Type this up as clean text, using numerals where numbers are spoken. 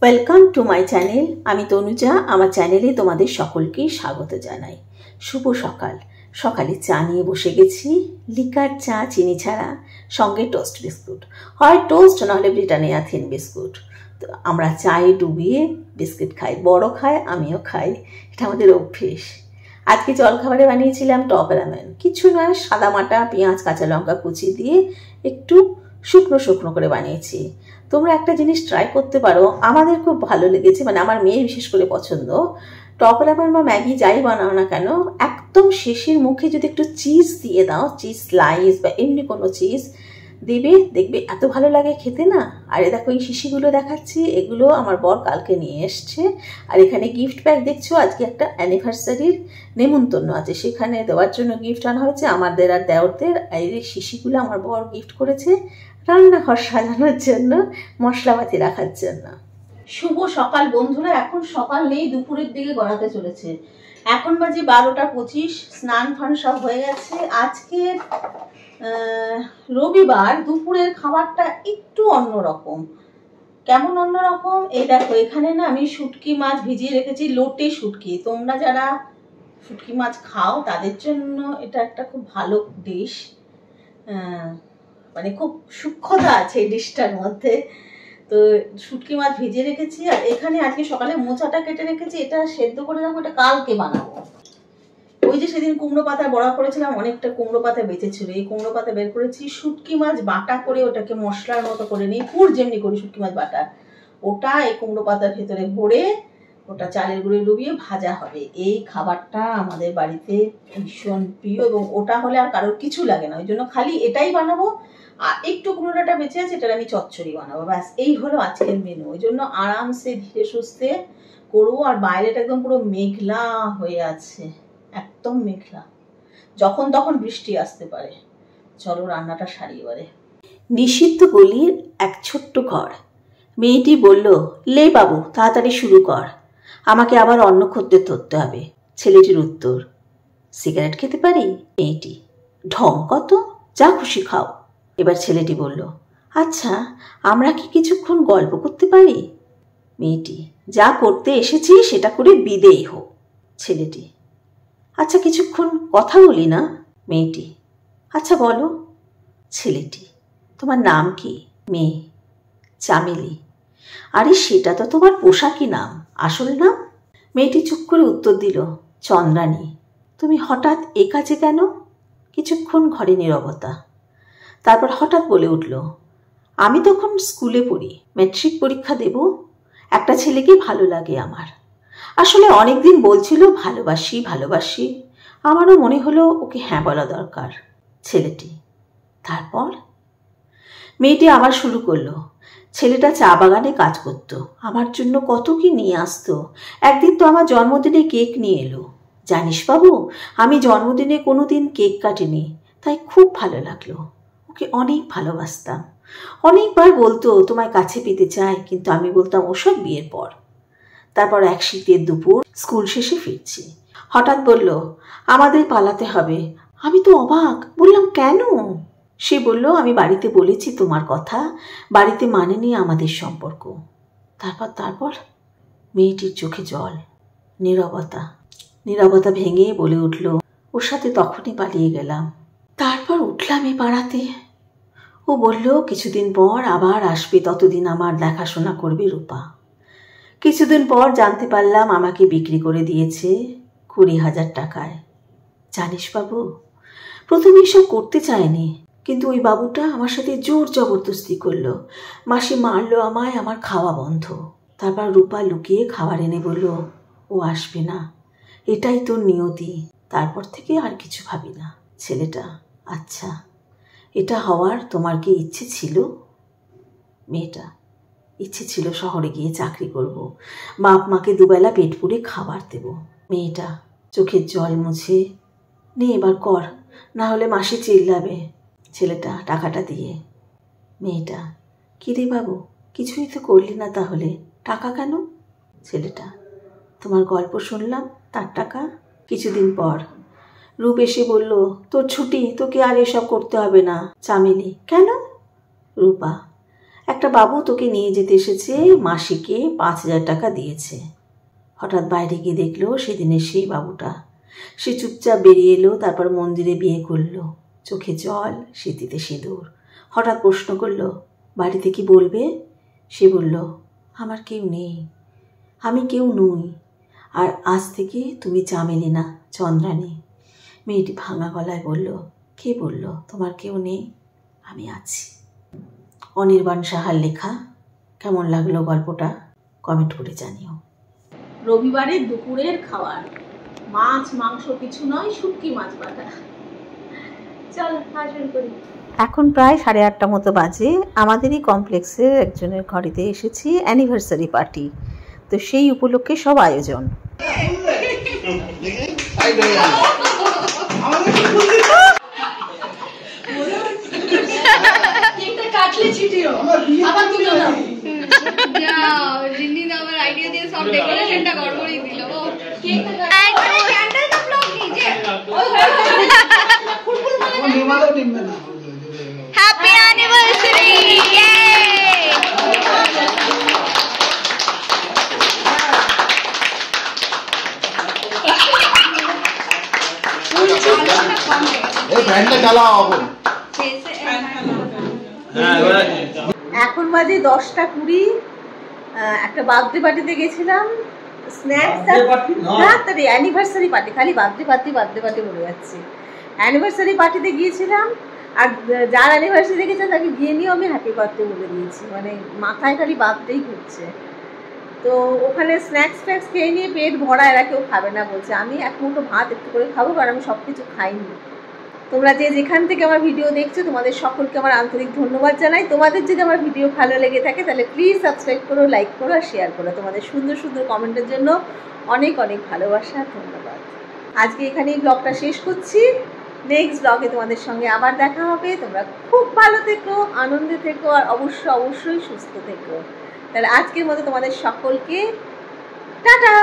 Welcome to my channel. আমি তনুজা। আমার চ্যানেলে তোমাদের সকলকেই স্বাগত জানাই। শুভ সকাল। সকালে চা নিয়ে বসে গেছি, লিকার চা, চিনি ছাড়া, সঙ্গে টোস্ট বিস্কুট, হয় টোস্ট নাহলে ব্রিটানিয়া থিন বিস্কুট। তো আমরা চায়ে ডুবিয়ে বিস্কুট খাই, বড় খায়, আমিও খাই, এটা আমাদের অভ্যেস। আজকে জলখাবারে বানিয়েছিলাম টপ রামেন। কিছু নয়, সাদা মাটা, পেঁয়াজ, কাঁচা লঙ্কা কুচি দিয়ে একটু শুকনো শুকনো করে বানিয়েছি। তোমরা একটা জিনিস ট্রাই করতে পারো, আমাদের খুব ভালো লেগেছে, মানে আমার মেয়ের বিশেষ করে পছন্দ। টপ রামেন বা ম্যাগি যাই বানাও না কেন, একদম শেষের মুখে যদি একটু চিজ দিয়ে দাও, চিজ স্লাইস বা এমনি কোনো চিজ দেবে, দেখবে এত ভালো লাগে খেতে না। আর দেখো এই শিশিগুলো দেখাচ্ছি, এগুলো আমার বর কালকে নিয়ে এসছে। আর এখানে গিফট প্যাক দেখছো, আজকে একটা অ্যানিভার্সারির নেমন্তন্ন আছে, সেখানে দেওয়ার জন্য গিফট আনা হয়েছে আমাদের আর দেওরদের। এই শিশিগুলো আমার বর গিফট করেছে রান্নাঘর সাজানোর জন্য, মশলাপাতি রাখার জন্য। শুভ সকাল বন্ধুরা। এখন সকাল নেই, দুপুরের দিকে গড়াতে চলেছে। এখন বাজে 12টা 25। স্নান ফান সব হয়ে গেছে। আজকে রবিবার, দুপুরের খাবারটা একটু অন্যরকম। কেমন অন্যরকম? এই দেখো, এখানে না আমি শুটকি মাছ ভিজিয়ে রেখেছি, লোটে শুটকি। তোমরা যারা শুটকি মাছ খাও তাদের জন্য এটা একটা খুব ভালো ডিশ। মানে খুব সূক্ষ্মতা আছে এই ডিশটার মধ্যে। তো শুটকি মাছ ভিজিয়ে রেখেছি। আর এখানে আজকে সকালে মোচাটা কেটে রেখেছি, এটা সেদ্ধ করে রাখবো, এটা কালকে বানাবো। ওই যে সেদিন কুমড়ো পাতা বড়া করেছিলাম, অনেকটা কুমড়ো পাতা বেঁচেছিল, এই কুমড়ো পাতা বের করেছি। শুটকি মাছ বাটা করে ওটাকে মশলার মতো করে নিই, পুর যেমনি করি শুটকি মাছ বাটা, ওটা এই কুমড়ো পাতার ভেতরে ভরে ওটা চালের গুঁড়ো ডুবিয়ে ভাজা হবে। এই খাবারটা আমাদের বাড়িতে ভীষণ প্রিয়, এবং ওটা হলে আর কারোর কিছু লাগে না, ওই জন্য খালি এটাই বানাবো। আর একটু কুমড়োটা বেঁচে আছে, এটার আমি চচ্চড়ি বানাবো, ব্যাস এই হলো আজকের মেনু। ওই জন্য আরামসে ধীরে সুস্থে করবো। আর বাইরেটা একদম পুরো মেঘলা হয়ে আছে, একদম মেঘলা, যখন তখন বৃষ্টি আসতে পারে। চলো রান্নাটা সারি এবারে। নিষিদ্ধ গলির এক ছোট্ট ঘর। মেয়েটি বলল, লে বাবু তাড়াতাড়ি শুরু কর, আমাকে আবার অন্ন খদ্দের ধরতে হবে। ছেলেটির উত্তর, সিগারেট খেতে পারি? মেয়েটি, ঢং কত, যা খুশি খাও। এবার ছেলেটি বলল, আচ্ছা আমরা কি কিছুক্ষণ গল্প করতে পারি? মেয়েটি, যা করতে এসেছি সেটা করে বিদেয় হোক। ছেলেটি, আচ্ছা কিছুক্ষণ কথা বলি না? মেয়েটি, আচ্ছা বলো। ছেলেটি, তোমার নাম কি? মেয়ে, চামেলি। আরে সেটা তো তোমার পোশাকি নাম, আসল নাম? মেয়েটি চুপ করে উত্তর দিল, চন্দ্রানী। তুমি হঠাৎ এ কাজে কেন? কিছুক্ষণ ঘরে নীরবতা। তারপর হঠাৎ বলে উঠল, আমি তখন স্কুলে পড়ি, ম্যাট্রিক পরীক্ষা দেব। একটা ছেলেকে ভালো লাগে আমার। আসলে অনেকদিন বলছিল ভালোবাসি ভালোবাসি, আমারও মনে হলো ওকে হ্যাঁ বলা দরকার। ছেলেটি, তারপর? মেয়েটি আবার শুরু করলো, ছেলেটা চা বাগানে কাজ করত, আমার জন্য কত কি নিয়ে আসতো। একদিন তো আমার জন্মদিনে কেক নিয়ে এলো। জানিস বাবু, আমি জন্মদিনে কোনো দিন কেক কাটিনি, তাই খুব ভালো লাগলো। ওকে অনেক ভালোবাসতাম। অনেকবার বলতো তোমায় কাছে পেতে চাই, কিন্তু আমি বলতাম ওসব বিয়ের পর। তারপর এক শীতের দুপুর স্কুল শেষে ফিরছি, হঠাৎ বলল, আমাদের পালাতে হবে। আমি তো অবাক, বললাম কেন? সে বলল, আমি বাড়িতে বলেছি তোমার কথা, বাড়িতে মানেনি আমাদের সম্পর্ক। তারপর মেয়েটির চোখে জল, নীরবতা ভেঙে বলে উঠল, ওর সাথে তখনই পালিয়ে গেলাম। তারপর উঠলাম এ পাড়াতে। ও বলল কিছুদিন পর আবার আসবে, ততদিন আমার দেখাশোনা করবে রূপা। কিছুদিন পর জানতে পারলাম আমাকে বিক্রি করে দিয়েছে 20,000 টাকায়। জানিস বাবু, প্রথমে এসব করতে চায়নি, কিন্তু ওই বাবুটা আমার সাথে জোর জবরদস্তি করলো। মাসি মারলো আমায়, আমার খাওয়া বন্ধ। তারপর রূপা লুকিয়ে খাবার এনে বলল, ও আসবে না, এটাই তোর নিয়তি। তারপর থেকে আর কিছু ভাবি না। ছেলেটা, আচ্ছা এটা হওয়ার তোমার কি ইচ্ছে ছিল? মেয়েটা, ইচ্ছে ছিল শহরে গিয়ে চাকরি করব, বাপ মাকে দুবেলা পেট পুড়ে খাবার দেব। মেয়েটা চোখের জল মুছে, নে এবার কর, না হলে মাসি চিল্লাবে। ছেলেটা টাকাটা দিয়ে। মেয়েটা, কি রে বাবু, কিছুই তো করলি না, তাহলে টাকা কেন? ছেলেটা, তোমার গল্প শুনলাম, তার টাকা। কিছুদিন পর রূপ এসে বলল, তোর ছুটি, তোকে আর এসব করতে হবে না। চামেলি, কেন? রূপা, একটা বাবু তোকে নিয়ে যেতে এসেছে, মাসিকে 5,000 টাকা দিয়েছে। হঠাৎ বাইরে গিয়ে দেখলো সেদিনের সেই বাবুটা। সে চুপচাপ বেরিয়ে এলো, তারপর মন্দিরে বিয়ে করলো। চোখে জল, স্মৃতিতে সিঁদুর। হঠাৎ প্রশ্ন করলো, বাড়িতে কি বলবে? সে বলল, আমার কেউ নেই, আমি কেউ নই, আর আজ থেকে তুমি চামেলি না, চন্দ্রানী। মেয়েটি ভাঙা গলায় বলল, কে বলল তোমার কেউ নেই? আমি আছি। অনির্বাণ সাহার লেখা। কেমন লাগলো গল্পটা কমেন্ট করে জানিও। রবিবারের দুপুরের খাবার মাছ মাংস কিছু নয়, শুটকি মাছ বাটা। চল খাওয়া শুরু করি। এখন প্রায় 8:30 মতো বাজে। আমাদেরই কমপ্লেক্সের একজনের ঘরেতে এসেছি অ্যানিভার্সারি পার্টি, তো সেই উপলক্ষে সব আয়োজন। Happy anniversary! Yay! এখন বাজে 10:20। একটা বার্থডে পার্টিতে গেছিলাম। স্ন্যাক্স অ্যানিভার্সারি পার্টি, খালি বার্থডে পার্টি বলে যাচ্ছে। অ্যানিভার্সারি পার্টিতে গিয়েছিলাম, আর যার অ্যানিভার্সারি দেখেছে তাকে গিয়ে নিয়েও আমি হ্যাপি বার্থডে বলে দিয়েছি। মানে মাথায় খালি বার্থডেই ঘুরছে। তো ওখানে স্ন্যাক্স খেয়ে নিয়ে পেট ভরা, এরা কেউ খাবে না বলছে। আমি এক মুঠো ভাত একটু করে খাবো, কারণ আমি সব কিছু খাইনি। তোমরা যে যেখান থেকে আমার ভিডিও দেখছো, তোমাদের সকলকে আমার আন্তরিক ধন্যবাদ জানাই। তোমাদের যদি আমার ভিডিও ভালো লেগে থাকে তাহলে প্লিজ সাবস্ক্রাইব করো, লাইক করো আর শেয়ার করো। তোমাদের সুন্দর সুন্দর কমেন্টের জন্য অনেক অনেক ভালোবাসা, ধন্যবাদ। আজকে এখানেই ব্লগটা শেষ করছি। নেক্সট ব্লগে তোমাদের সঙ্গে আবার দেখা হবে। তোমরা খুব ভালো থেকো, আনন্দে থেকো, আর অবশ্যই সুস্থ থেকো। তাহলে আজকের মতো তোমাদের সকলকে টাটা।